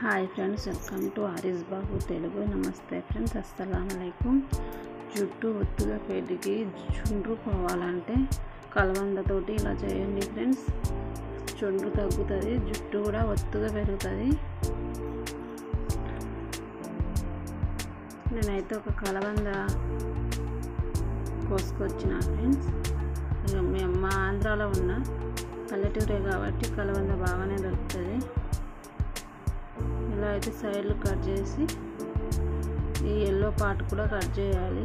Hi friends, welcome to ఆరిస్ బాబు తెలుగు. నమస్తే friends, అస్సలాముఅలైకుం. జుట్టు ఒత్తుగా పెరిగి చుండ్రు పోవాలంటే కలబందతోటి ఇలా చేయండి ఫ్రెండ్స్. చుండ్రు తగ్గుతుంది, జుట్టు కూడా ఒత్తుగా పెరుగుతుంది. నేనైతే ఒక కలబంద కోసుకొచ్చిన ఫ్రెండ్స్. మేము మా ఆంధ్రాలో ఉన్న పల్లెటూరే కాబట్టి కలబంద బాగానే దొరుకుతుంది. ఇలా అయితే సైడ్లు కట్ చేసి ఈ ఎల్లో పార్ట్ కూడా కట్ చేయాలి.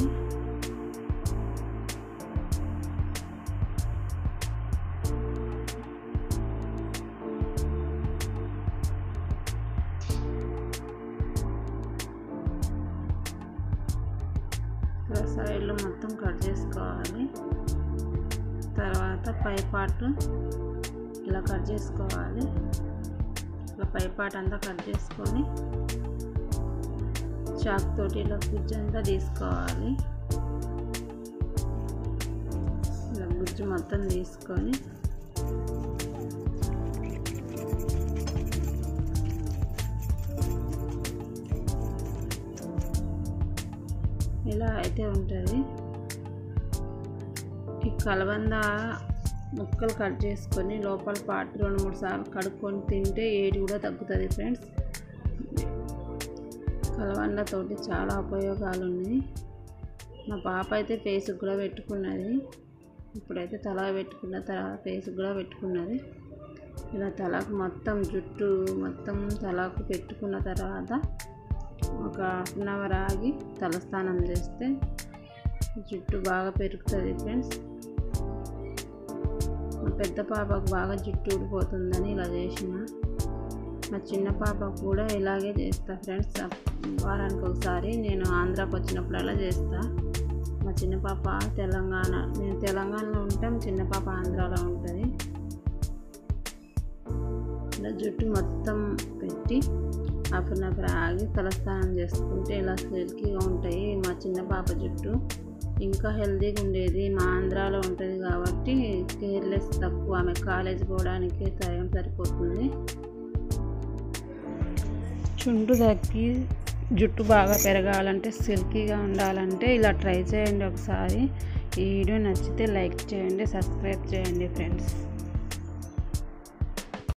ఇలా సైడ్లు మొత్తం కట్ చేసుకోవాలి. తర్వాత పై పార్ట్ ఇలా కట్ చేసుకోవాలి. ఇలా పై పార్ట్ అంతా కట్ చేసుకొని చాక్ తోటి ఇలా గుజ్జంతా తీసుకోవాలి. ఇలా గుజ్జు మొత్తం తీసుకొని ఇలా అయితే ఉంటుంది. ఈ కలబంద ముక్కలు కట్ చేసుకొని లోపల పార్ట్ 2-3 సార్లు కడుక్కొని తింటే ఏడి కూడా తగ్గుతుంది ఫ్రెండ్స్. కలబందతోటి చాలా ఉపయోగాలు ఉన్నాయి. మా పాప అయితే ఫేస్కి కూడా పెట్టుకున్నది. ఇప్పుడైతే తల పెట్టుకున్న తర్వాత ఫేస్కి కూడా పెట్టుకున్నది. ఇలా తలకు మొత్తం జుట్టు మొత్తం తలకు పెట్టుకున్న తర్వాత ఒక 1/2 అవర్ ఆగి తలస్నానం చేస్తే జుట్టు బాగా పెరుగుతుంది ఫ్రెండ్స్. మా పెద్ద పాపకు బాగా జుట్టు ఊడిపోతుందని ఇలా చేసిన. మా చిన్న పాపకు కూడా ఇలాగే చేస్తా ఫ్రెండ్స్. వారానికి ఒకసారి నేను ఆంధ్రాకి వచ్చినప్పుడల్లా చేస్తా. మా చిన్న పాప నేను తెలంగాణలో ఉంటాం, చిన్న పాప ఆంధ్రాలో ఉంటుంది. ఇలా జుట్టు మొత్తం పెట్టి 1/2 అవర్ ఆగి తలస్నానం చేసుకుంటే ఇలా సిల్కీగా ఉంటాయి. మా చిన్న పాప జుట్టు ఇంకా హెల్తీగా ఉండేది. మా ఆంధ్రాలో ఉంటుంది కాబట్టి కేర్లెస్ తక్కువ. ఆమె కాలేజ్ పోవడానికి టైం సరిపోతుంది. చుండ్రు తగ్గి జుట్టు బాగా పెరగాలంటే, సిల్కీగా ఉండాలంటే ఇలా ట్రై చేయండి ఒకసారి. ఈ వీడియో నచ్చితే లైక్ చేయండి, సబ్స్క్రైబ్ చేయండి ఫ్రెండ్స్.